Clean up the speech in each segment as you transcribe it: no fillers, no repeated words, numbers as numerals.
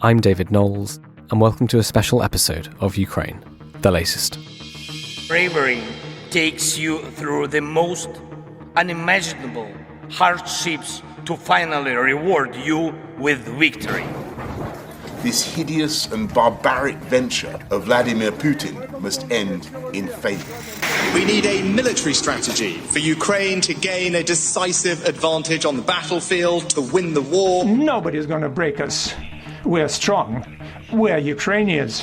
I'm David Knowles, and welcome to a special episode of Ukraine, the latest. Bravery takes you through the most unimaginable hardships to finally reward you with victory. This hideous and barbaric venture of Vladimir Putin must end in failure. We need a military strategy for Ukraine to gain a decisive advantage on the battlefield, to win the war. Nobody's going to break us. We're strong. We're Ukrainians.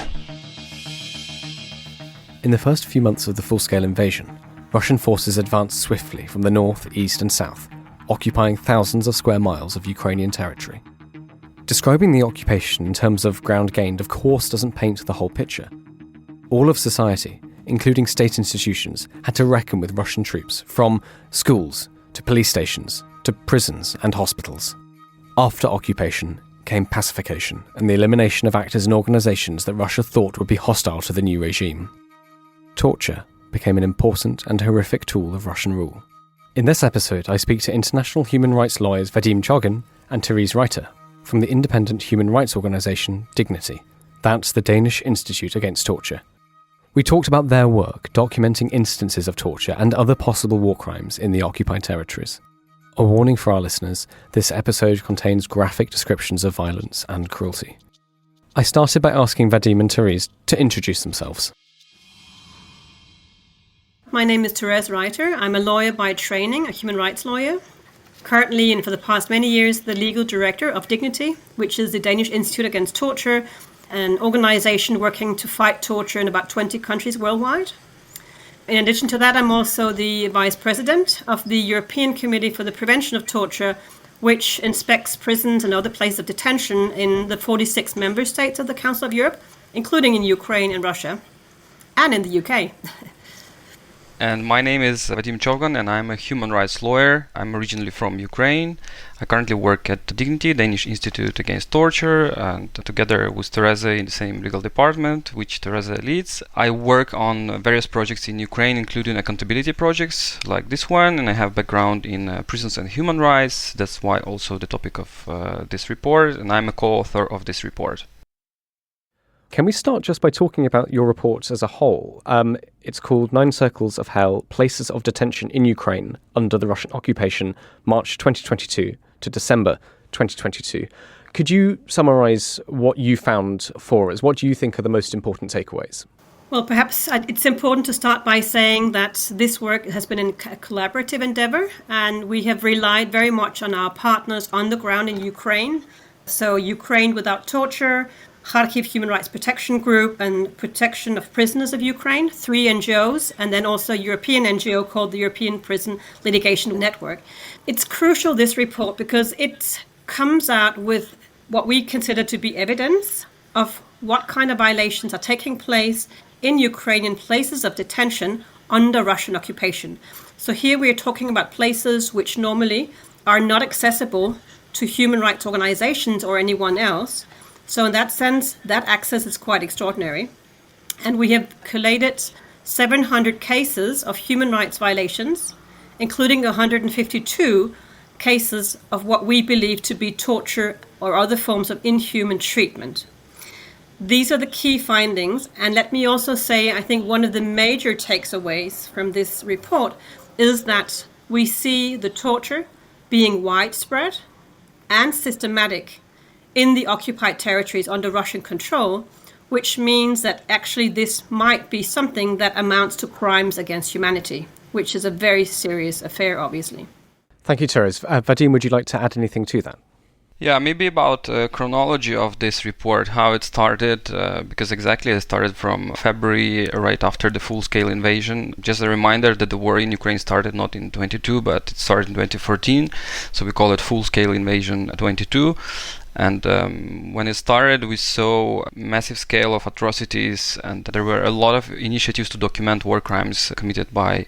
In the first few months of the full-scale invasion, Russian forces advanced swiftly from the north, east and south, occupying thousands of square miles of Ukrainian territory. Describing the occupation in terms of ground gained, of course, doesn't paint the whole picture. All of society, including state institutions, had to reckon with Russian troops, from schools to police stations to prisons and hospitals. After occupation came pacification and the elimination of actors and organisations that Russia thought would be hostile to the new regime. Torture became an important and horrific tool of Russian rule. In this episode, I speak to international human rights lawyers Vadym Chovgan and Therese Rytter from the independent human rights organisation Dignity. That's the Danish Institute Against Torture. We talked about their work documenting instances of torture and other possible war crimes in the occupied territories. A warning for our listeners, this episode contains graphic descriptions of violence and cruelty. I started by asking Vadym and Therese to introduce themselves. My name is Therese Rytter. I'm a lawyer by training, a human rights lawyer. Currently, and for the past many years, the legal director of Dignity, which is the Danish Institute Against Torture, an organisation working to fight torture in about 20 countries worldwide. In addition to that, I'm also the vice president of the European Committee for the Prevention of Torture, which inspects prisons and other places of detention in the 46 member states of the Council of Europe, including in Ukraine and Russia, and in the UK. And my name is Vadym Chovgan, and I'm a human rights lawyer. I'm originally from Ukraine. I currently work at Dignity, Danish Institute Against Torture, and together with Therese in the same legal department, which Therese leads. I work on various projects in Ukraine, including accountability projects like this one, and I have background in prisons and human rights. That's why also the topic of this report, and I'm a co-author of this report. Can we start just by talking about your report as a whole? It's called 9 Circles of Hell, Places of Detention in Ukraine under the Russian occupation, March 2022 to December 2022. Could you summarise what you found for us? What do you think are the most important takeaways? Well, perhaps it's important to start by saying that this work has been a collaborative endeavour, and we have relied very much on our partners on the ground in Ukraine. So Ukraine Without Torture, Kharkiv Human Rights Protection Group, and Protection of Prisoners of Ukraine, 3 NGOs, and then also a European NGO called the European Prison Litigation Network. It's crucial, this report, because it comes out with what we consider to be evidence of what kind of violations are taking place in Ukrainian places of detention under Russian occupation. So here we are talking about places which normally are not accessible to human rights organizations or anyone else. So in that sense, that access is quite extraordinary. And we have collated 700 cases of human rights violations, including 152 cases of what we believe to be torture or other forms of inhuman treatment. These are the key findings. And let me also say, I think one of the major takeaways from this report is that we see the torture being widespread and systematic in the occupied territories under Russian control, which means that actually this might be something that amounts to crimes against humanity, which is a very serious affair, obviously. Thank you, Therese. Vadym, would you like to add anything to that? Yeah, maybe about chronology of this report, how it started, because exactly it started from February, right after the full-scale invasion. Just a reminder that the war in Ukraine started not in 22, but it started in 2014, so we call it full-scale invasion 22. And when it started, we saw a massive scale of atrocities, and there were a lot of initiatives to document war crimes committed by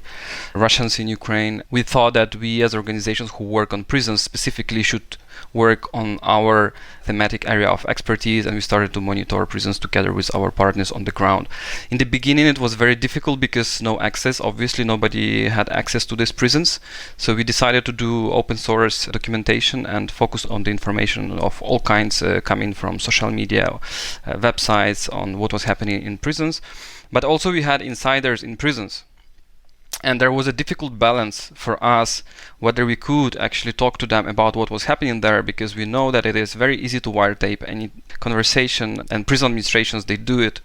Russians in Ukraine. We thought that we as organizations who work on prisons specifically should work on our thematic area of expertise, and we started to monitor prisons together with our partners on the ground. In the beginning it was very difficult because no access, obviously nobody had access to these prisons, so we decided to do open source documentation and focus on the information of all kinds coming from social media, websites on what was happening in prisons. But also we had insiders in prisons. And there was a difficult balance for us whether we could actually talk to them about what was happening there, because we know that it is very easy to wiretape any conversation, and prison administrations, they do it.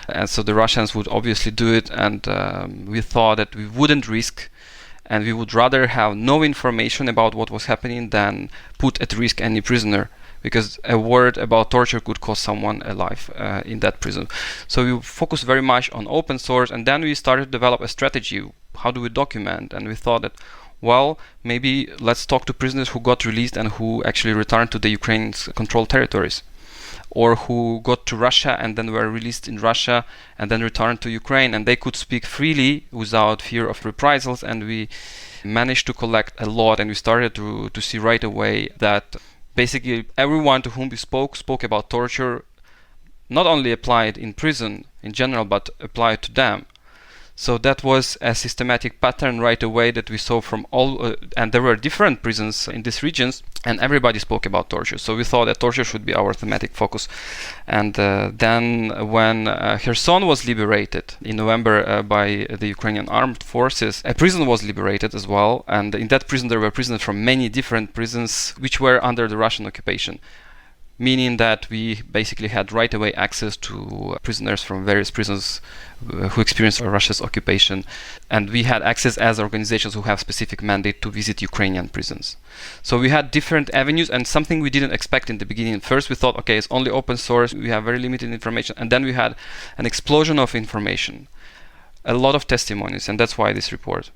And so the Russians would obviously do it, and we thought that we wouldn't risk, and we would rather have no information about what was happening than put at risk any prisoner, because a word about torture could cost someone a life in that prison. So we focused very much on open source, and then we started to develop a strategy. How do we document? And we thought that, well, maybe let's talk to prisoners who got released and who actually returned to the Ukraine's controlled territories, or who got to Russia and then were released in Russia and then returned to Ukraine, and they could speak freely without fear of reprisals. And we managed to collect a lot, and we started to see right away that basically everyone to whom we spoke about torture, not only applied in prison in general, but applied to them. So that was a systematic pattern right away that we saw from all, and there were different prisons in these regions, and everybody spoke about torture. So we thought that torture should be our thematic focus. And then when Kherson was liberated in November by the Ukrainian armed forces, a prison was liberated as well. And in that prison there were prisoners from many different prisons which were under the Russian occupation, meaning that we basically had right away access to prisoners from various prisons who experienced Russia's occupation, and we had access as organizations who have specific mandate to visit Ukrainian prisons. So we had different avenues, and something we didn't expect in the beginning. First we thought, okay, it's only open source, we have very limited information, and then we had an explosion of information, a lot of testimonies, and that's why this report.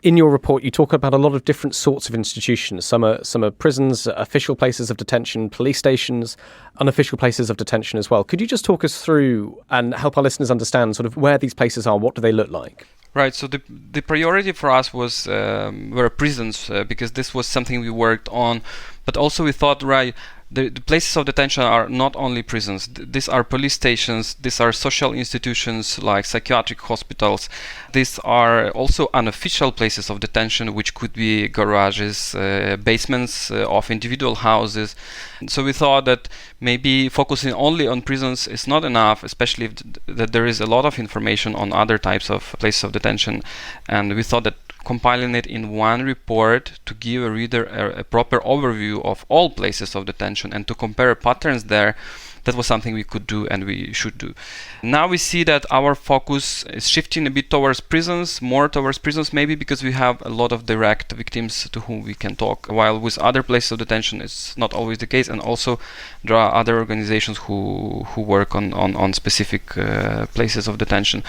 In your report, you talk about a lot of different sorts of institutions. Some are prisons, official places of detention, police stations, unofficial places of detention as well. Could you just talk us through and help our listeners understand sort of where these places are? What do they look like? Right. So the priority for us was were prisons, because this was something we worked on. But also we thought, right, the places of detention are not only prisons. These are police stations, these are social institutions like psychiatric hospitals. These are also unofficial places of detention, which could be garages, basements of individual houses. So we thought that maybe focusing only on prisons is not enough, especially if that there is a lot of information on other types of places of detention. And we thought that compiling it in one report to give a reader a proper overview of all places of detention and to compare patterns there, that was something we could do and we should do. Now we see that our focus is shifting a bit towards prisons, more towards prisons maybe because we have a lot of direct victims to whom we can talk, while with other places of detention it's not always the case, and also there are other organizations who work on specific places of detention.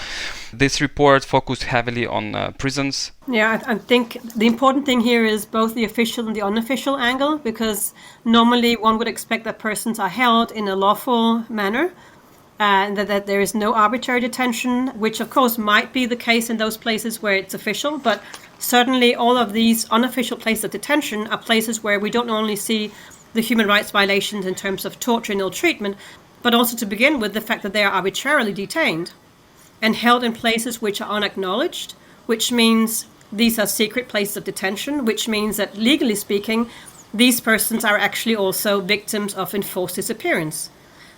This report focused heavily on prisons. Yeah, I think the important thing here is both the official and the unofficial angle, because normally one would expect that persons are held in a lawful manner and that there is no arbitrary detention, which of course might be the case in those places where it's official, but certainly all of these unofficial places of detention are places where we don't only see the human rights violations in terms of torture and ill treatment, but also to begin with the fact that they are arbitrarily detained and held in places which are unacknowledged, which means these are secret places of detention, which means that legally speaking, these persons are actually also victims of enforced disappearance.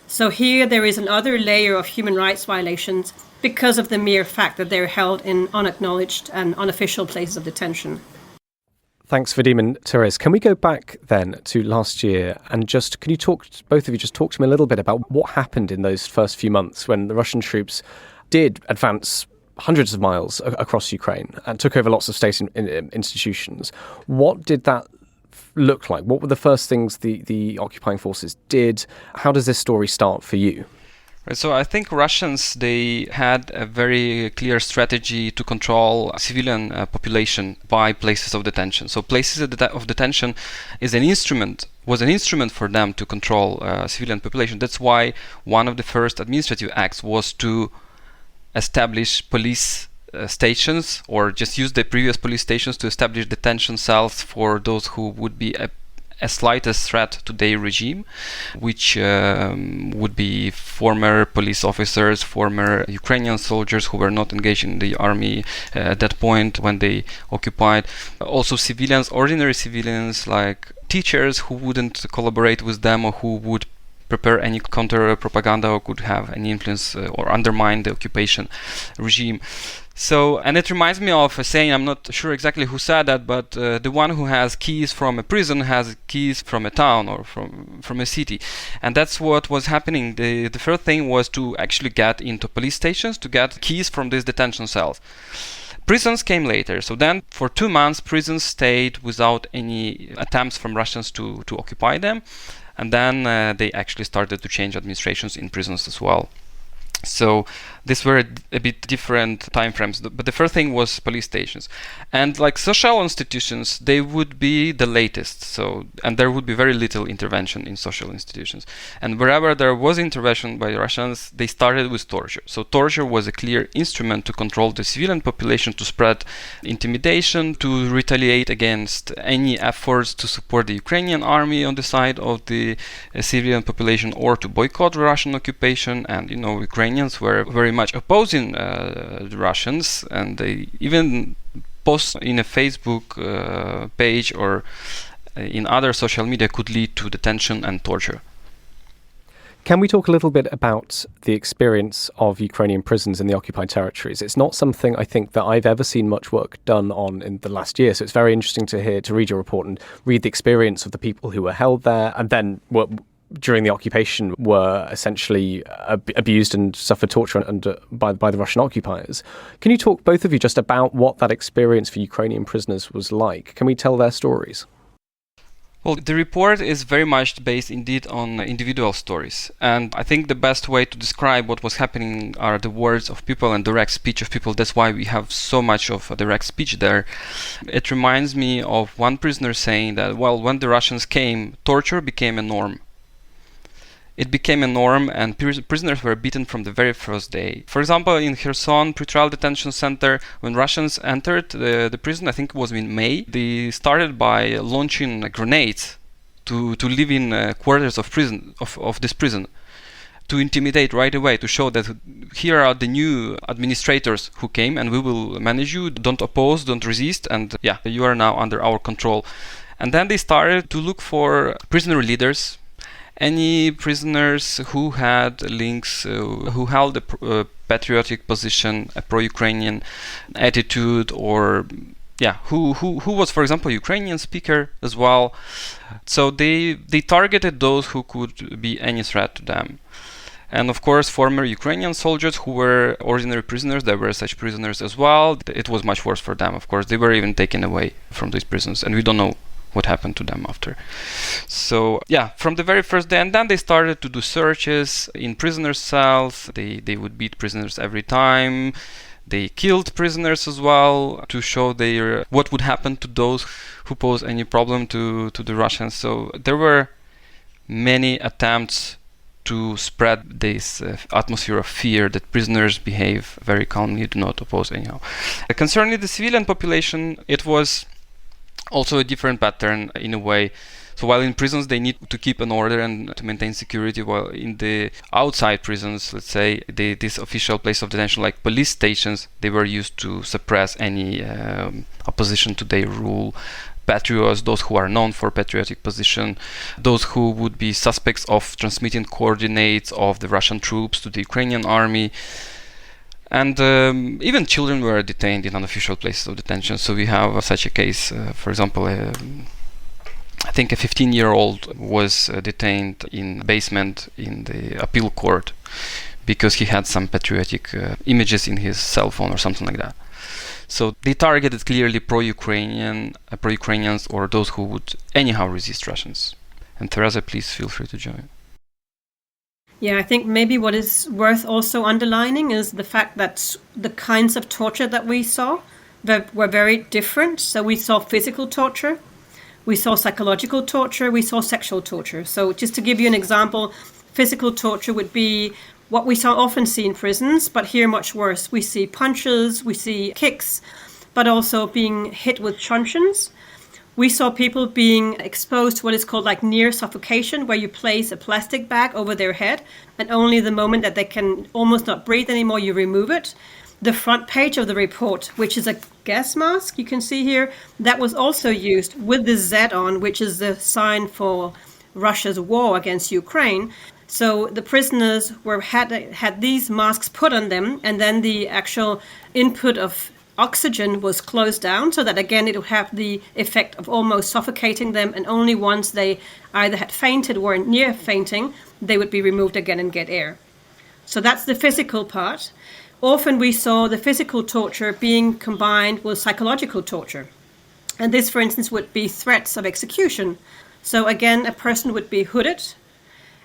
So here there is another layer of human rights violations because of the mere fact that they're held in unacknowledged and unofficial places of detention. Thanks, Vadym and Therese. Can we go back then to last year and can you talk, both of you, just talk to me a little bit about what happened in those first few months when the Russian troops did advance hundreds of miles across Ukraine and took over lots of state institutions. What did that look like? What were the first things the occupying forces did? How does this story start for you? Right, so I think Russians, they had a very clear strategy to control civilian population by places of detention. So places of detention was an instrument for them to control civilian population. That's why one of the first administrative acts was to establish police stations, or just use the previous police stations to establish detention cells for those who would be a slightest threat to their regime, which would be former police officers, former Ukrainian soldiers who were not engaged in the army at that point when they occupied. Also civilians, ordinary civilians like teachers who wouldn't collaborate with them or who would prepare any counter propaganda or could have any influence or undermine the occupation regime. So, and it reminds me of a saying, I'm not sure exactly who said that, but the one who has keys from a prison has keys from a town or from a city. And that's what was happening. The first thing was to actually get into police stations, to get keys from these detention cells. Prisons came later. So then for 2 months, prisons stayed without any attempts from Russians to occupy them. And then they actually started to change administrations in prisons as well. So these were a bit different time frames, but the first thing was police stations. And like social institutions, they would be the latest. So, and there would be very little intervention in social institutions. And wherever there was intervention by Russians, they started with torture. So torture was a clear instrument to control the civilian population, to spread intimidation, to retaliate against any efforts to support the Ukrainian army on the side of the civilian population, or to boycott Russian occupation. And, you know, Ukrainians were very much opposing the Russians, and they even post in a Facebook page or in other social media could lead to detention and torture. Can we talk a little bit about the experience of Ukrainian prisons in the occupied territories? It's not something I think that I've ever seen much work done on in the last year, so it's very interesting to read your report and read the experience of the people who were held there and then during the occupation were essentially abused and suffered torture by the Russian occupiers. Can you talk, both of you, just about what that experience for Ukrainian prisoners was like? Can we tell their stories? Well, the report is very much based indeed on individual stories. And I think the best way to describe what was happening are the words of people and direct speech of people. That's why we have so much of direct speech there. It reminds me of one prisoner saying that, well, when the Russians came, torture became a norm. It became a norm, and prisoners were beaten from the very first day. For example, in Kherson pretrial detention center, when Russians entered the prison, I think it was in May, they started by launching grenades to live in quarters of this prison, to intimidate right away, to show that here are the new administrators who came and we will manage you, don't oppose, don't resist, and yeah, you are now under our control. And then they started to look for prisoner leaders, any prisoners who had links, who held a patriotic position, a pro-Ukrainian attitude, or who was, for example, Ukrainian speaker as well. So they targeted those who could be any threat to them. And of course, former Ukrainian soldiers who were ordinary prisoners, there were such prisoners as well. It was much worse for them, of course. They were even taken away from these prisons, and we don't know what happened to them after. So from the very first day, and then they started to do searches in prisoner cells. They would beat prisoners every time. They killed prisoners as well to show what would happen to those who pose any problem to the Russians. So there were many attempts to spread this atmosphere of fear that prisoners behave very calmly, do not oppose anyhow. Concerning the civilian population, it was also a different pattern in a way. So while in prisons they need to keep an order and to maintain security, while in the outside prisons, let's say, this official place of detention, like police stations, they were used to suppress any opposition to their rule. Patriots, those who are known for patriotic position, those who would be suspects of transmitting coordinates of the Russian troops to the Ukrainian army. And even children were detained in unofficial places of detention. So we have such a case, for example, I think a 15-year-old was detained in basement in the appeal court because he had some patriotic images in his cell phone or something like that. So they targeted clearly pro-Ukrainians or those who would anyhow resist Russians. And Therese, please feel free to join. Yeah, I think maybe what is worth also underlining is the fact that the kinds of torture that we saw were very different. So we saw physical torture, we saw psychological torture, we saw sexual torture. So just to give you an example, physical torture would be what we often see in prisons, but here much worse. We see punches, we see kicks, but also being hit with truncheons. We saw people being exposed to what is called like near suffocation, where you place a plastic bag over their head, and only the moment that they can almost not breathe anymore, you remove it. The front page of the report, which is a gas mask, you can see here, that was also used with the Z on, which is the sign for Russia's war against Ukraine. So the prisoners had these masks put on them, and then the actual input of oxygen was closed down, so that again it would have the effect of almost suffocating them, and only once they either had fainted or near fainting, they would be removed again and get air. So that's the physical part. Often we saw the physical torture being combined with psychological torture. And this, for instance, would be threats of execution. So again, a person would be hooded,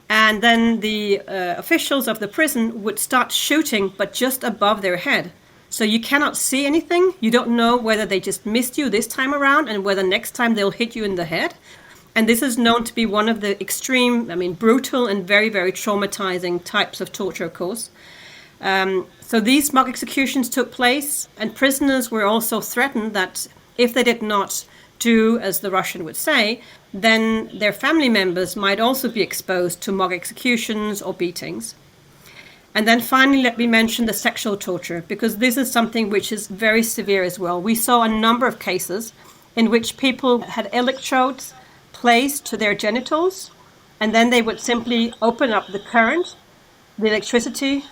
and then the officials of the prison would start shooting, but just above their head. So you cannot see anything. You don't know whether they just missed you this time around and whether next time they'll hit you in the head. And this is known to be one of the extreme, brutal and very, very traumatizing types of torture, of course. So these mock executions took place, and prisoners were also threatened that if they did not do as the Russian would say, then their family members might also be exposed to mock executions or beatings. And then finally, let me mention the sexual torture, because this is something which is very severe as well. We saw a number of cases in which people had electrodes placed to their genitals, and then they would simply open up the current, the electricity,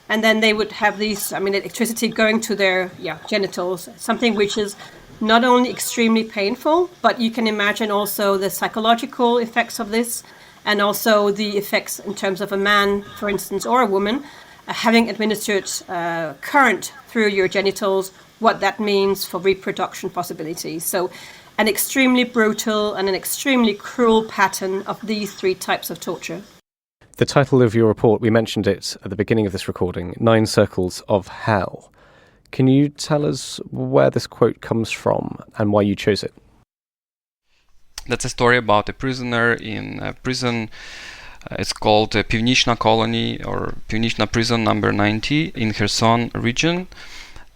and then they would have these, electricity going to their genitals, something which is not only extremely painful, but you can imagine also the psychological effects of this, and also the effects in terms of a man, for instance, or a woman, having administered current through your genitals, what that means for reproduction possibilities. So an extremely brutal and an extremely cruel pattern of these three types of torture. The title of your report, we mentioned it at the beginning of this recording, 9 Circles of Hell. Can you tell us where this quote comes from and why you chose it? That's a story about a prisoner in a prison. It's called Pivnichna Colony or Pivnichna Prison number 90 in Kherson region.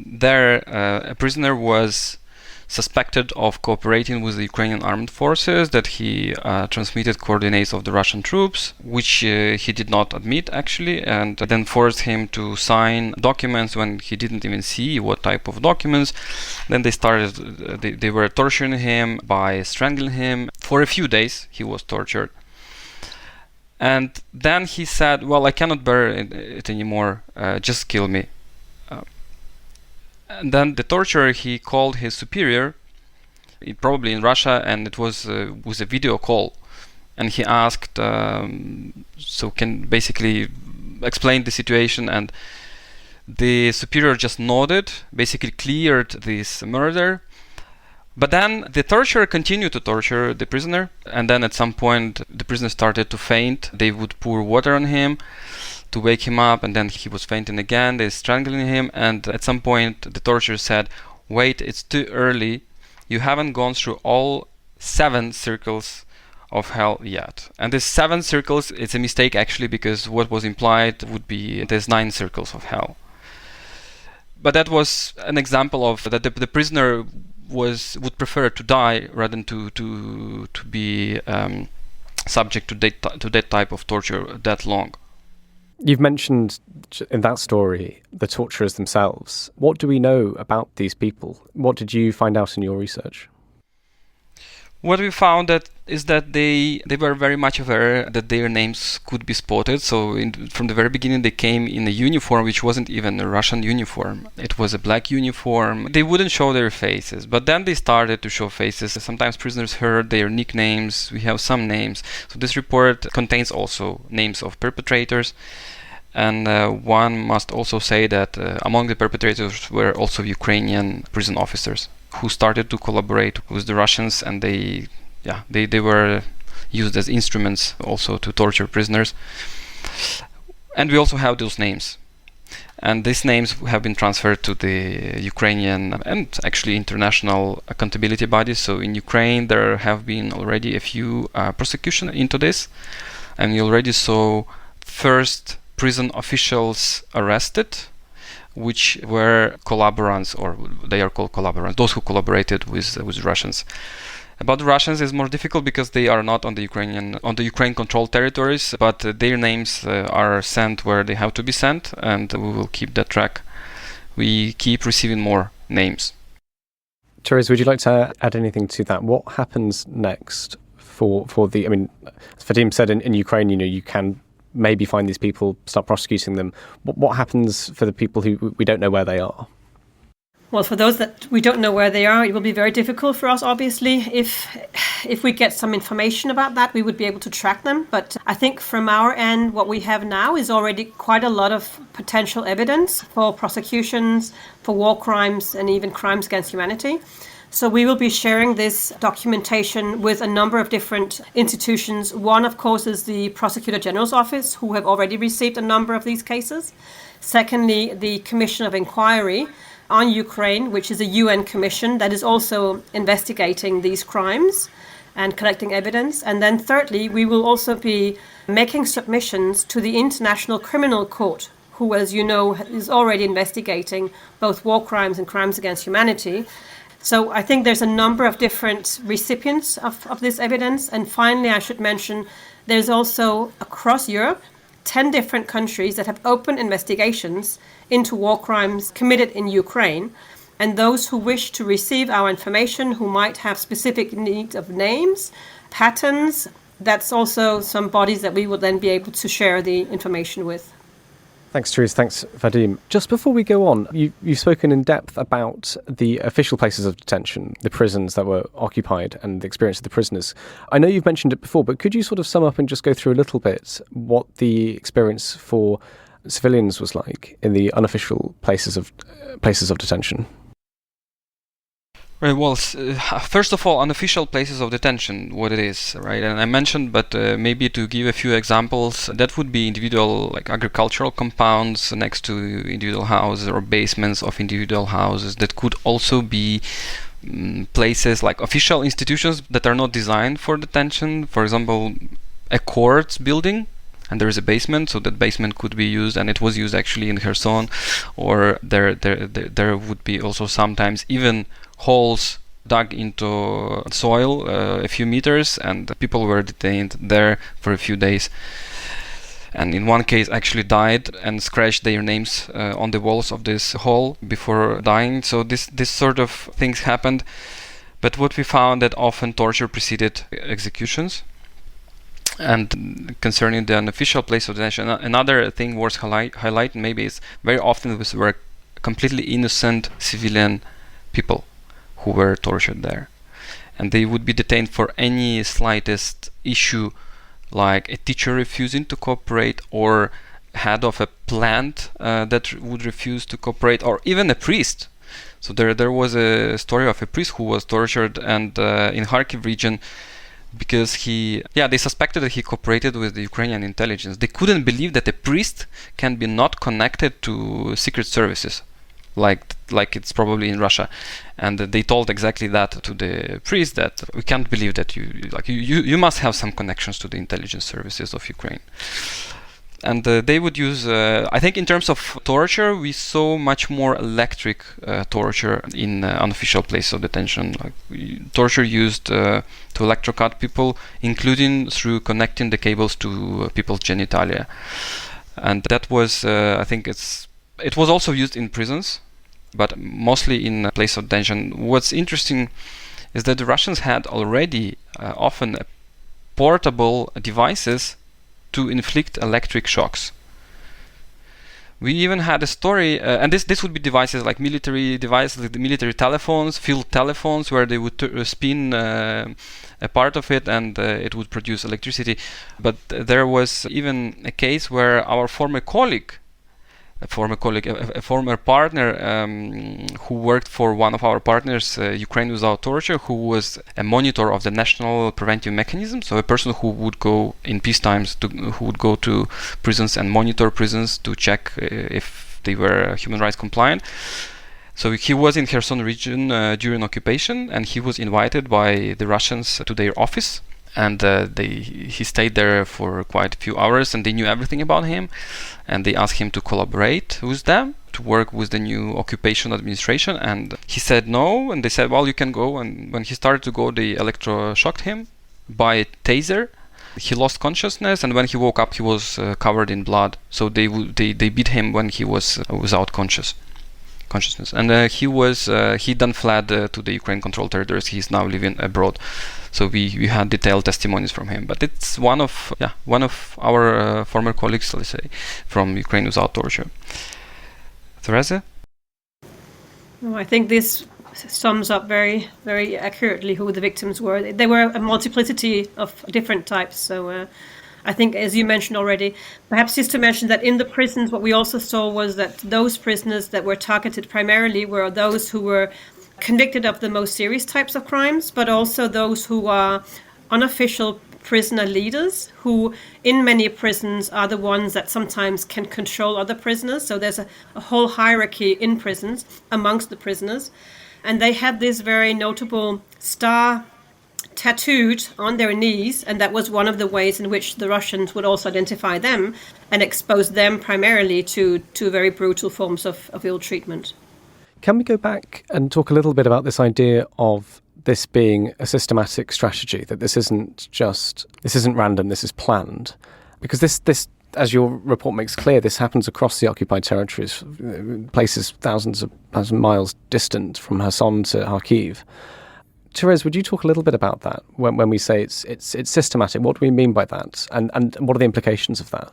There, a prisoner was suspected of cooperating with the Ukrainian armed forces, that he transmitted coordinates of the Russian troops, which he did not admit actually, and then forced him to sign documents when he didn't even see what type of documents. Then they were torturing him by strangling him. For a few days he was tortured. And then he said, well, I cannot bear it anymore, just kill me. And then the torturer, he called his superior, probably in Russia, and it was a video call. And he asked, so can basically explain the situation, and the superior just nodded, basically cleared this murder. But then the torturer continued to torture the prisoner, and then at some point the prisoner started to faint. They would pour water on him to wake him up, and then he was fainting again. They strangling him, and at some point the torturer said, wait, it's too early, you haven't gone through all 7 circles of hell yet. And these 7 circles, it's a mistake actually, because what was implied would be there's 9 circles of hell. But that was an example of that the prisoner would prefer to die rather than to be subject to that type of torture that long. You've mentioned in that story the torturers themselves. What do we know about these people? What did you find out in your research? What we found is that they were very much aware that their names could be spotted. So from the very beginning they came in a uniform which wasn't even a Russian uniform. It was a black uniform. They wouldn't show their faces, but then they started to show faces. Sometimes prisoners heard their nicknames. We have some names. So this report contains also names of perpetrators. And one must also say that among the perpetrators were also Ukrainian prison officers who started to collaborate with the Russians, and they were used as instruments also to torture prisoners. And we also have those names. And these names have been transferred to the Ukrainian and actually international accountability bodies. So in Ukraine there have been already a few prosecutions into this, and we already saw first prison officials arrested, which were collaborants, or they are called collaborants, those who collaborated with Russians. About the Russians is more difficult because they are not on the Ukraine-controlled territories, but their names are sent where they have to be sent, and we will keep that track. We keep receiving more names. Therese, would you like to add anything to that? What happens next for the? I mean, as Vadym said, in Ukraine, you can maybe find these people, start prosecuting them. What happens for the people who we don't know where they are? Well, for those that we don't know where they are, it will be very difficult for us, obviously. If we get some information about that, we would be able to track them. But I think from our end, what we have now is already quite a lot of potential evidence for prosecutions, for war crimes, and even crimes against humanity. So we will be sharing this documentation with a number of different institutions. One, of course, is the Prosecutor General's Office, who have already received a number of these cases. Secondly, the Commission of Inquiry on Ukraine, which is a UN commission that is also investigating these crimes and collecting evidence. And then thirdly, we will also be making submissions to the International Criminal Court, who, as you know, is already investigating both war crimes and crimes against humanity. So I think there's a number of different recipients of this evidence. And finally, I should mention, there's also across Europe 10 different countries that have open investigations into war crimes committed in Ukraine. And those who wish to receive our information, who might have specific needs of names, patterns, that's also some bodies that we will then be able to share the information with. Thanks, Therese. Thanks, Vadym. Just before we go on, you've spoken in depth about the official places of detention, the prisons that were occupied and the experience of the prisoners. I know you've mentioned it before, but could you sort of sum up and just go through a little bit what the experience for civilians was like in the unofficial places of detention? Right. Well, first of all, unofficial places of detention, what it is, right? And I mentioned, but maybe to give a few examples, that would be individual, like agricultural compounds next to individual houses or basements of individual houses. That could also be places like official institutions that are not designed for detention. For example, a courts building, and there is a basement, so that basement could be used, and it was used actually in Kherson, or there would be also sometimes even holes dug into soil a few meters, and people were detained there for a few days, and in one case actually died and scratched their names on the walls of this hole before dying. So this sort of things happened, but what we found that often torture preceded executions. And concerning the unofficial place of detention, another thing worth highlighting maybe is very often this were completely innocent civilian people who were tortured there, and they would be detained for any slightest issue, like a teacher refusing to cooperate, or head of a plant that would refuse to cooperate, or even a priest. So there was a story of a priest who was tortured, and in Kharkiv region, because they suspected that he cooperated with the Ukrainian intelligence. They couldn't believe that a priest can be not connected to secret services, like it's probably in Russia, and they told exactly that to the priest, that we can't believe that you must have some connections to the intelligence services of Ukraine. And they would use, I think in terms of torture, we saw much more electric torture in unofficial places of detention. Like torture used to electrocute people, including through connecting the cables to people's genitalia. And that was, I think it was also used in prisons, but mostly in places of detention. What's interesting is that the Russians had already often portable devices to inflict electric shocks. We even had a story, and this would be devices like military devices, like the military telephones, field telephones, where they would spin a part of it and it would produce electricity. But there was even a case where our former partner who worked for one of our partners, Ukraine Without Torture, who was a monitor of the national preventive mechanism, so a person who would go in peace times who would go to prisons and monitor prisons to check if they were human rights compliant. So he was in Kherson region during occupation, and he was invited by the Russians to their office, and he stayed there for quite a few hours, and they knew everything about him, and they asked him to collaborate with them to to work with the new occupation administration, and he said no, and they said, well, you can go. And when he started to go, they electroshocked him by a taser. He lost consciousness, and when he woke up, he was covered in blood. So they beat him when he was without consciousness, and he then fled to the Ukraine-controlled territories. He's now living abroad. So we had detailed testimonies from him. But it's one of our former colleagues, let's say, from Ukraine Without Torture. Therese? No, I think this sums up very, very accurately who the victims were. They were a multiplicity of different types. So I think, as you mentioned already, perhaps just to mention that in the prisons, what we also saw was that those prisoners that were targeted primarily were those who were convicted of the most serious types of crimes, but also those who are unofficial prisoner leaders, who in many prisons are the ones that sometimes can control other prisoners. So there's a whole hierarchy in prisons amongst the prisoners. And they had this very notable star tattooed on their knees, and that was one of the ways in which the Russians would also identify them and expose them primarily to very brutal forms of ill treatment. Can we go back and talk a little bit about this idea of this being a systematic strategy, that this isn't random, this is planned? Because this, as your report makes clear, this happens across the occupied territories, places thousands of miles distant from Kherson to Kharkiv. Therese, would you talk a little bit about that when we say it's systematic? What do we mean by that? And what are the implications of that?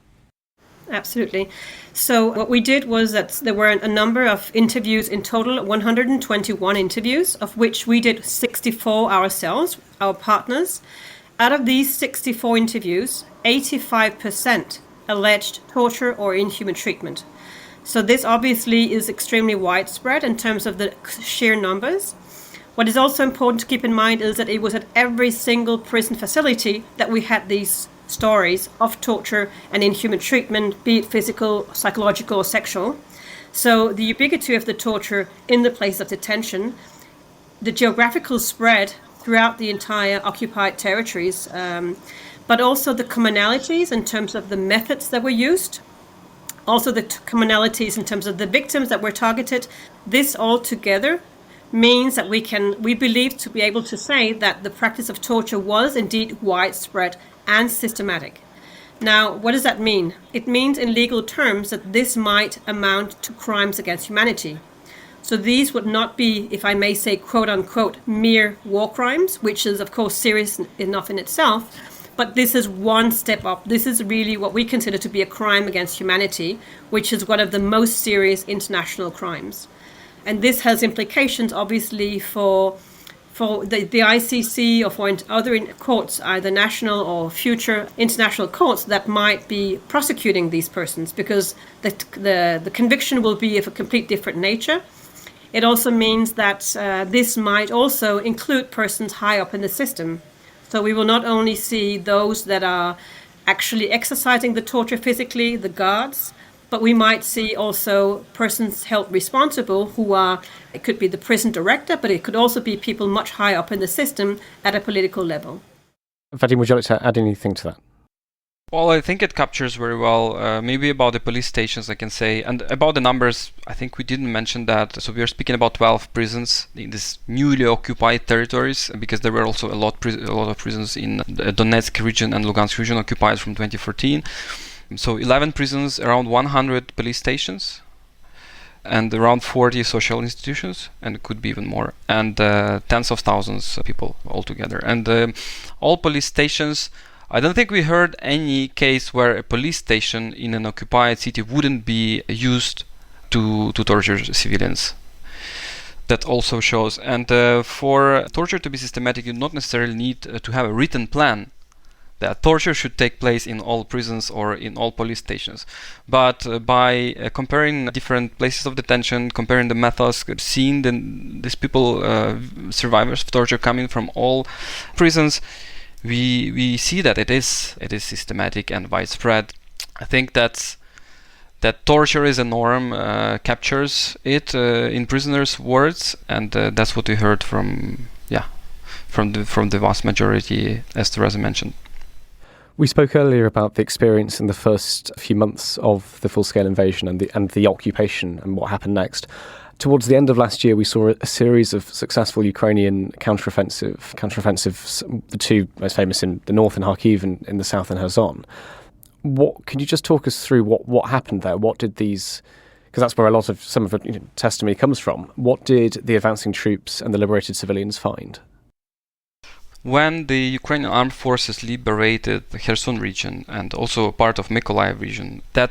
Absolutely. So what we did was that there were a number of interviews, in total 121 interviews, of which we did 64 ourselves, our partners. Out of these 64 interviews, 85% alleged torture or inhuman treatment. So this obviously is extremely widespread in terms of the sheer numbers. What is also important to keep in mind is that it was at every single prison facility that we had these stories of torture and inhuman treatment, be it physical, psychological, or sexual. So the ubiquity of the torture in the place of detention, the geographical spread throughout the entire occupied territories, but also the commonalities in terms of the methods that were used, also the commonalities in terms of the victims that were targeted. This all together means that we believe to be able to say that the practice of torture was indeed widespread and systematic. Now, what does that mean? It means in legal terms that this might amount to crimes against humanity. So these would not be, if I may say, quote unquote, mere war crimes, which is of course serious enough in itself, but this is one step up. This is really what we consider to be a crime against humanity, which is one of the most serious international crimes. And this has implications obviously for the ICC or for other courts, either national or future international courts that might be prosecuting these persons, because the conviction will be of a complete different nature. It also means that this might also include persons high up in the system. So we will not only see those that are actually exercising the torture physically, the guards, but we might see also persons held responsible who are, it could be the prison director, but it could also be people much higher up in the system at a political level. Vadym, would you like to add anything to that? Well, I think it captures very well, maybe about the police stations, I can say, and about the numbers, I think we didn't mention that. So we are speaking about 12 prisons in these newly occupied territories, because there were also a lot of prisons in the Donetsk region and Lugansk region occupied from 2014. So 11 prisons, around 100 police stations, and around 40 social institutions, and it could be even more, and tens of thousands of people altogether. And all police stations, I don't think we heard any case where a police station in an occupied city wouldn't be used to torture civilians. That also shows. And for torture to be systematic, you don't necessarily need to have a written plan that torture should take place in all prisons or in all police stations. But by comparing different places of detention, comparing the methods, seeing these people, survivors of torture coming from all prisons, we see that it is systematic and widespread. I think that torture is a norm, captures it in prisoners' words, and that's what we heard from the vast majority, as Therese mentioned. We spoke earlier about the experience in the first few months of the full-scale invasion and the occupation and what happened next. Towards the end of last year, we saw a series of successful Ukrainian counteroffensives, the two most famous in the north in Kharkiv and in the south in Kherson. Can you just talk us through what happened there? What did these... Because that's where some of the testimony comes from. What did the advancing troops and the liberated civilians find? When the Ukrainian armed forces liberated the Kherson region and also part of Mykolaiv region, that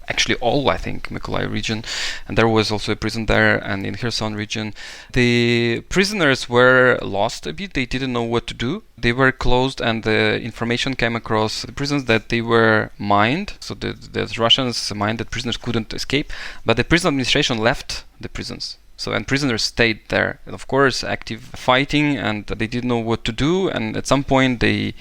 actually all, I think, Mykolaiv region, and there was also a prison there, and in Kherson region, the prisoners were lost a bit. They didn't know what to do. They were closed, and the information came across the prisons that they were mined. So the Russians mined that prisoners couldn't escape, but the prison administration left the prisons. And prisoners stayed there, and of course, active fighting, and they didn't know what to do. And at some point, they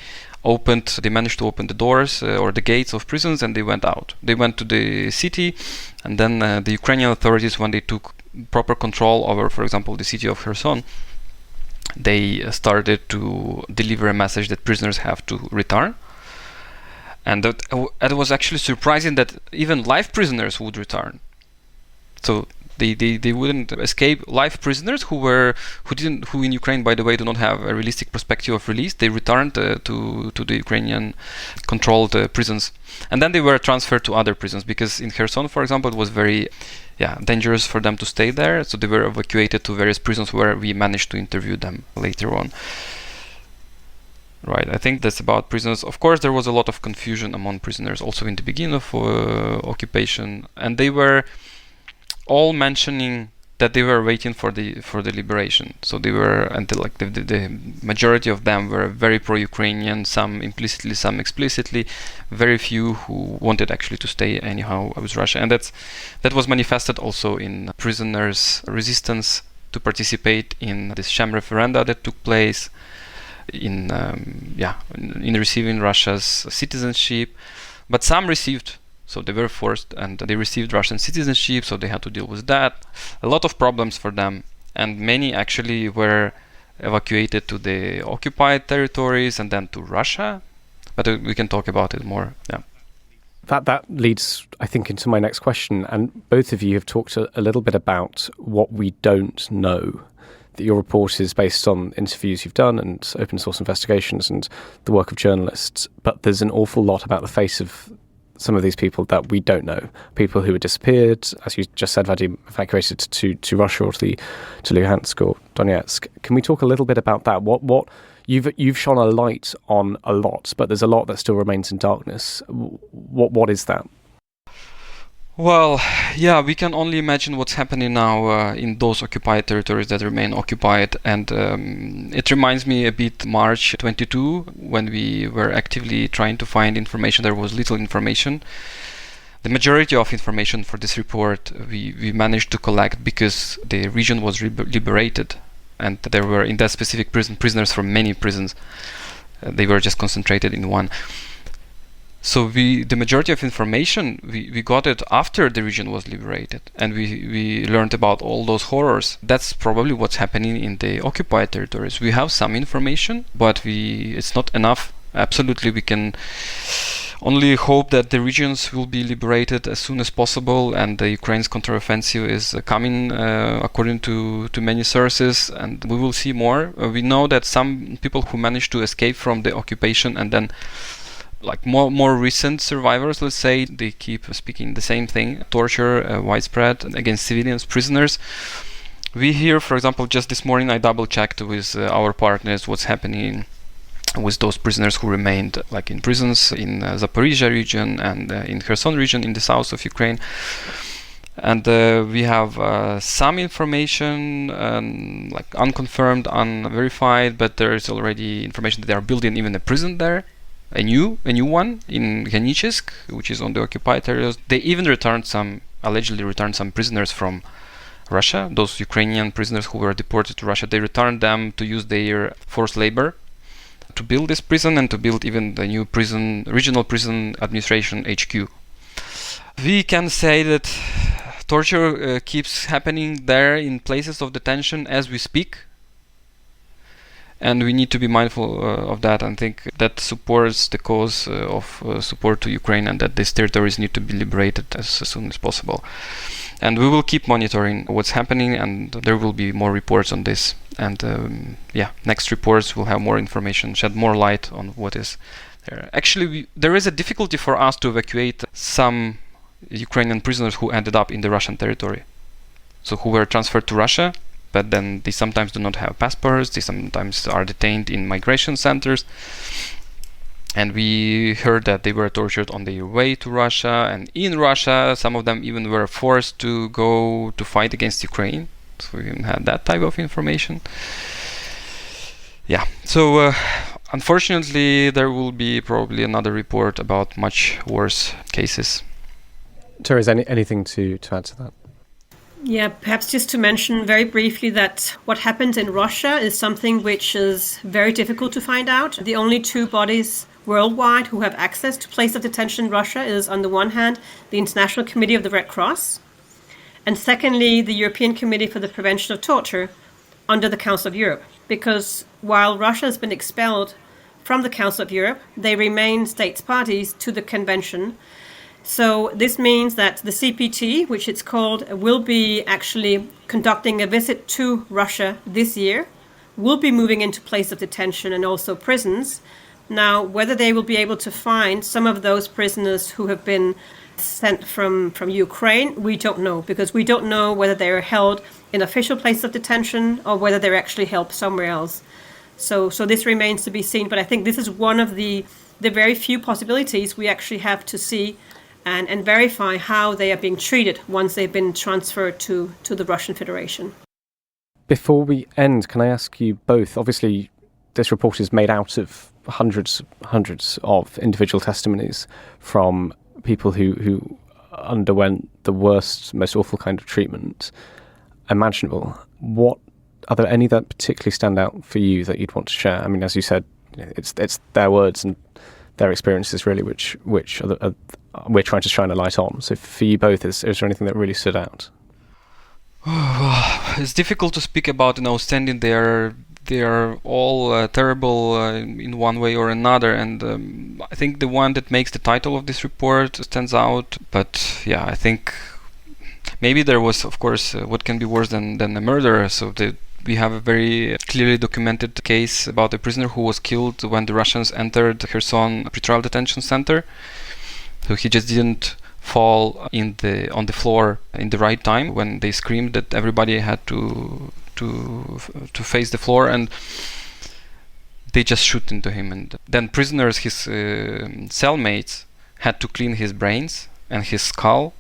managed to open the doors or the gates of prisons, and they went out. They went to the city, and then the Ukrainian authorities, when they took proper control over, for example, the city of Kherson, they started to deliver a message that prisoners have to return. And it was actually surprising that even live prisoners would return. So they wouldn't escape. Live prisoners who in Ukraine, by the way, do not have a realistic perspective of release. They returned to the Ukrainian controlled prisons, and then they were transferred to other prisons, because in Kherson, for example, it was very dangerous for them to stay there. So they were evacuated to various prisons where we managed to interview them later on. Right, I think that's about prisoners. Of course, there was a lot of confusion among prisoners also in the beginning of occupation, and they were all mentioning that they were waiting for the liberation. So they were, until the majority of them were very pro-Ukrainian, some implicitly, some explicitly, very few who wanted actually to stay anyhow with Russia. And that was manifested also in prisoners' resistance to participate in this sham referenda that took place, in receiving Russia's citizenship. But some received. So they were forced, and they received Russian citizenship, so they had to deal with that. A lot of problems for them, and many actually were evacuated to the occupied territories and then to Russia. But we can talk about it more. Yeah. That leads, I think, into my next question. And both of you have talked a little bit about what we don't know. That your report is based on interviews you've done and open source investigations and the work of journalists. But there's an awful lot about the face of some of these people that we don't know. People who were disappeared, as you just said, Vadym, evacuated to Russia or to Luhansk or Donetsk. Can we talk a little bit about that? What you've shone a light on a lot, but there's a lot that still remains in darkness. What is that? Well, yeah, we can only imagine what's happening now in those occupied territories that remain occupied. And it reminds me a bit March 22, when we were actively trying to find information. There was little information. The majority of information for this report we managed to collect because the region was liberated, and there were in that specific prison prisoners from many prisons. They were just concentrated in one. So the majority of information, we got it after the region was liberated, and we learned about all those horrors. That's probably what's happening in the occupied territories. We have some information, but it's not enough. Absolutely, we can only hope that the regions will be liberated as soon as possible, and the Ukraine's counteroffensive is coming according to many sources, and we will see more. We know that some people who managed to escape from the occupation and then more recent survivors, let's say, they keep speaking the same thing: torture, widespread against civilians, prisoners. We hear, for example, just this morning I double-checked with our partners what's happening with those prisoners who remained in prisons in Zaporizhia region and in Kherson region in the south of Ukraine. And we have some information, unconfirmed, unverified, but there is already information that they are building even a prison there. A new one in Ganichsk, which is on the occupied territories. They even allegedly returned some prisoners from Russia. Those Ukrainian prisoners who were deported to Russia, they returned them to use their forced labor to build this prison and to build even the new regional prison administration HQ. We can say that torture keeps happening there in places of detention as we speak. And we need to be mindful of that, and think that supports the cause of support to Ukraine, and that these territories need to be liberated as soon as possible. And we will keep monitoring what's happening, and there will be more reports on this. And next reports will have more information, shed more light on what is there. Actually, there is a difficulty for us to evacuate some Ukrainian prisoners who ended up in the Russian territory. So who were transferred to Russia, but then they sometimes do not have passports, they sometimes are detained in migration centers. And we heard that they were tortured on their way to Russia, and in Russia some of them even were forced to go to fight against Ukraine. So we even had that type of information. Yeah, so unfortunately there will be probably another report about much worse cases. Therese, anything to add to that? Yeah, perhaps just to mention very briefly that what happens in Russia is something which is very difficult to find out. The only two bodies worldwide who have access to place of detention in Russia is, on the one hand, the International Committee of the Red Cross, and secondly, the European Committee for the Prevention of Torture under the Council of Europe. Because while Russia has been expelled from the Council of Europe, they remain states parties to the convention. So this means that the CPT, which it's called, will be actually conducting a visit to Russia this year, will be moving into place of detention and also prisons. Now, whether they will be able to find some of those prisoners who have been sent from Ukraine, we don't know, because we don't know whether they are held in official place of detention or whether they're actually held somewhere else. So this remains to be seen, but I think this is one of the very few possibilities we actually have to see and verify how they are being treated once they've been transferred to the Russian Federation. Before we end, can I ask you both, obviously this report is made out of hundreds of individual testimonies from people who underwent the worst, most awful kind of treatment imaginable. Are there any that particularly stand out for you that you'd want to share? I mean, as you said, it's their words and their experiences really which we're trying to shine a light on. So for you both, is there anything that really stood out? It's difficult to speak about, standing there. They are all terrible in one way or another, and I think the one that makes the title of this report stands out. But yeah, I think maybe there was, of course, what can be worse than a murder. So we have a very clearly documented case about a prisoner who was killed when the Russians entered Kherson pretrial detention center. So he just didn't fall on the floor in the right time when they screamed that everybody had to face the floor, and they just shoot into him. And then prisoners, his cellmates, had to clean his brains and his skull,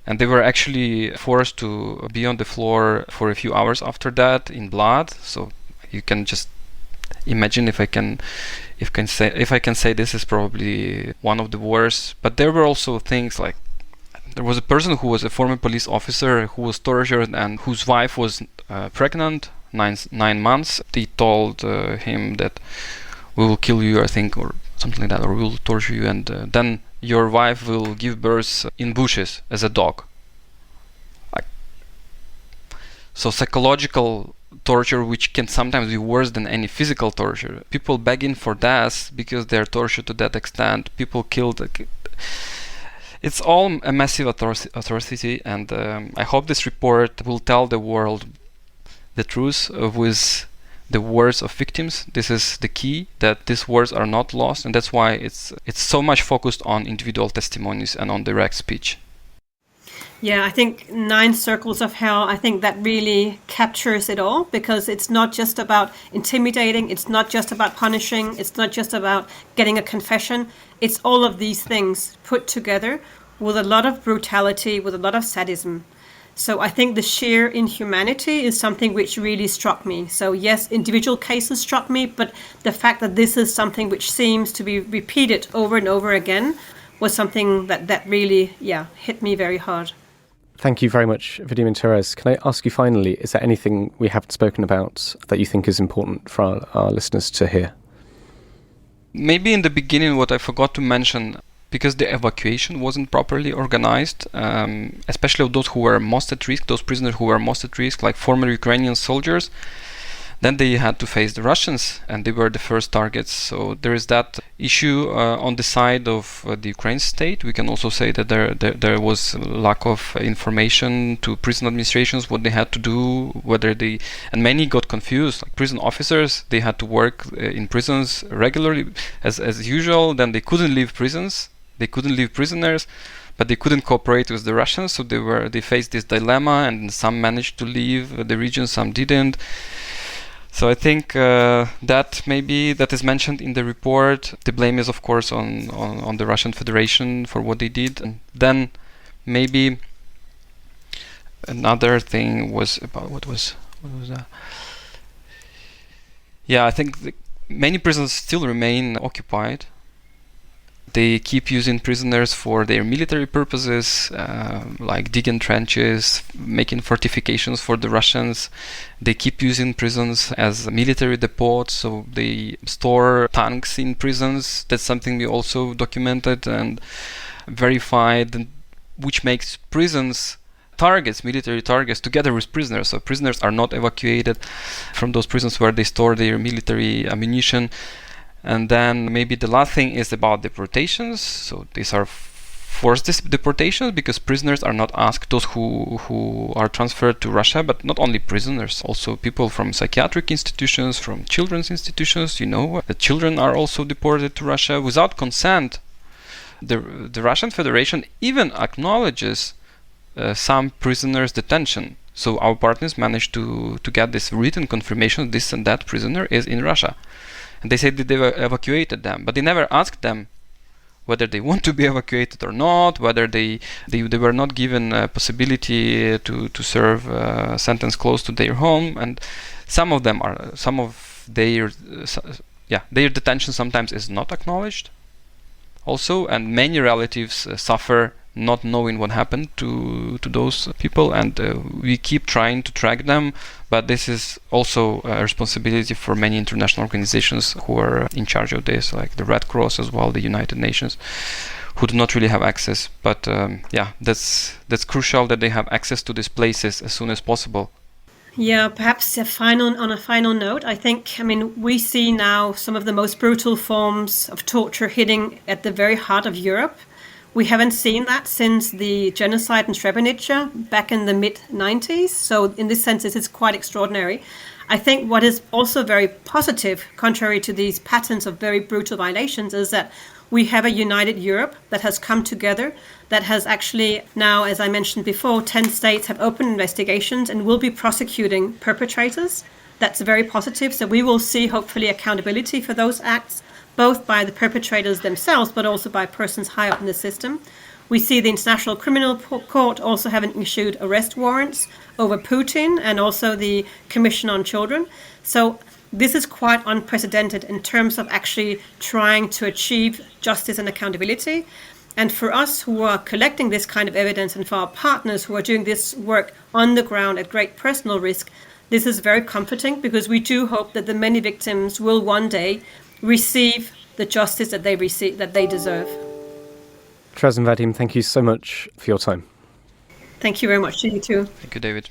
and they were actually forced to be on the floor for a few hours after that in blood. So you can just imagine if I can say this is probably one of the worst. But there were also things like there was a person who was a former police officer who was tortured and whose wife was pregnant, 9 months. They told him that we will kill you, I think, or something like that, or we will torture you, and then your wife will give birth in bushes as a dog. So psychological torture, which can sometimes be worse than any physical torture. People begging for death because they're tortured to that extent. People killed. It's all a massive atrocity, and I hope this report will tell the world the truth with the words of victims. This is the key, that these words are not lost, and that's why it's so much focused on individual testimonies and on direct speech. Yeah, I think 9 Circles of Hell, I think that really captures it all, because it's not just about intimidating, it's not just about punishing, it's not just about getting a confession. It's all of these things put together with a lot of brutality, with a lot of sadism. So I think the sheer inhumanity is something which really struck me. So yes, individual cases struck me, but the fact that this is something which seems to be repeated over and over again was something that really, hit me very hard. Thank you very much, Vadym and Therese. Can I ask you finally, is there anything we haven't spoken about that you think is important for our listeners to hear? Maybe in the beginning what I forgot to mention, because the evacuation wasn't properly organized, especially of those who were most at risk, those prisoners who were most at risk, like former Ukrainian soldiers, then they had to face the Russians, and they were the first targets. So there is that issue on the side of the Ukraine state. We can also say that there was lack of information to prison administrations, what they had to do, and many got confused. Like prison officers, they had to work in prisons regularly as usual. Then they couldn't leave prisons, they couldn't leave prisoners, but they couldn't cooperate with the Russians. So they faced this dilemma, and some managed to leave the region, some didn't. So I think that is mentioned in the report. The blame is, of course, on the Russian Federation for what they did. And then maybe another thing was about what was that? Yeah, I think many prisons still remain occupied. They keep using prisoners for their military purposes, like digging trenches, making fortifications for the Russians. They keep using prisons as military depots, so they store tanks in prisons. That's something we also documented and verified, which makes prisons targets, military targets, together with prisoners. So prisoners are not evacuated from those prisons where they store their military ammunition. And then maybe the last thing is about deportations. So these are forced deportations because prisoners are not asked, those who are transferred to Russia, but not only prisoners, also people from psychiatric institutions, from children's institutions. The children are also deported to Russia without consent. The Russian Federation even acknowledges some prisoners' detention. So our partners managed to get this written confirmation this and that prisoner is in Russia. And they said that they evacuated them, but they never asked them whether they want to be evacuated or not, whether they were not given a possibility to serve a sentence close to their home. And some of their detention sometimes is not acknowledged also, and many relatives suffer not knowing what happened to those people, and we keep trying to track them, but this is also a responsibility for many international organizations who are in charge of this, like the Red Cross as well, the United Nations, who do not really have access. But that's crucial that they have access to these places as soon as possible. Yeah, perhaps on a final note, we see now some of the most brutal forms of torture hitting at the very heart of Europe. We haven't seen that since the genocide in Srebrenica back in the mid-90s. So in this sense, it is quite extraordinary. I think what is also very positive, contrary to these patterns of very brutal violations, is that we have a united Europe that has come together, that has actually now, as I mentioned before, 10 states have opened investigations and will be prosecuting perpetrators. That's very positive. So we will see, hopefully, accountability for those acts, both by the perpetrators themselves, but also by persons high up in the system. We see the International Criminal Court also having issued arrest warrants over Putin, and also the Commission on Children. So this is quite unprecedented in terms of actually trying to achieve justice and accountability. And for us who are collecting this kind of evidence, and for our partners who are doing this work on the ground at great personal risk, this is very comforting, because we do hope that the many victims will one day receive the justice that they deserve. Therese and Vadym, thank you so much for your time. Thank you very much to you too. Thank you, David.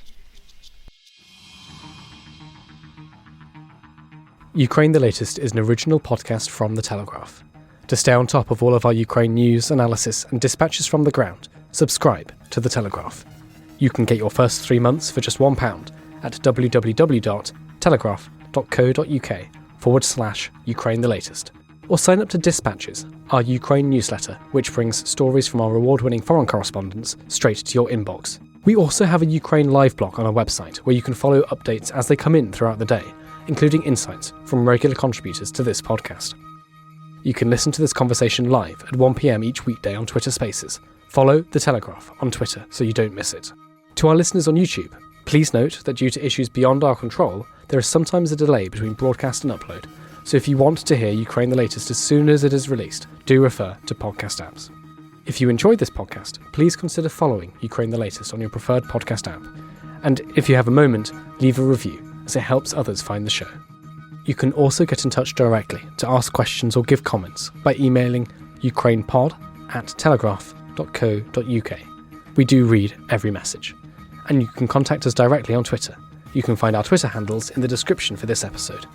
Ukraine the Latest is an original podcast from The Telegraph. To stay on top of all of our Ukraine news, analysis and dispatches from the ground, subscribe to The Telegraph. You can get your first 3 months for just £1 at www.telegraph.co.uk/Ukraine the Latest. Or sign up to Dispatches, our Ukraine newsletter, which brings stories from our award-winning foreign correspondents straight to your inbox. We also have a Ukraine live blog on our website where you can follow updates as they come in throughout the day, including insights from regular contributors to this podcast. You can listen to this conversation live at 1 p.m. each weekday on Twitter Spaces. Follow The Telegraph on Twitter so you don't miss it. To our listeners on YouTube, please note that due to issues beyond our control, there is sometimes a delay between broadcast and upload, so if you want to hear Ukraine the Latest as soon as it is released, do refer to podcast apps. If you enjoyed this podcast, please consider following Ukraine the Latest on your preferred podcast app. And if you have a moment, leave a review, as it helps others find the show. You can also get in touch directly to ask questions or give comments by emailing ukrainepod@telegraph.co.uk. We do read every message. And you can contact us directly on Twitter You can find our Twitter handles in the description for this episode.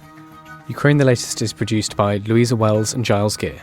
Ukraine the Latest is produced by Louisa Wells and Giles Gear.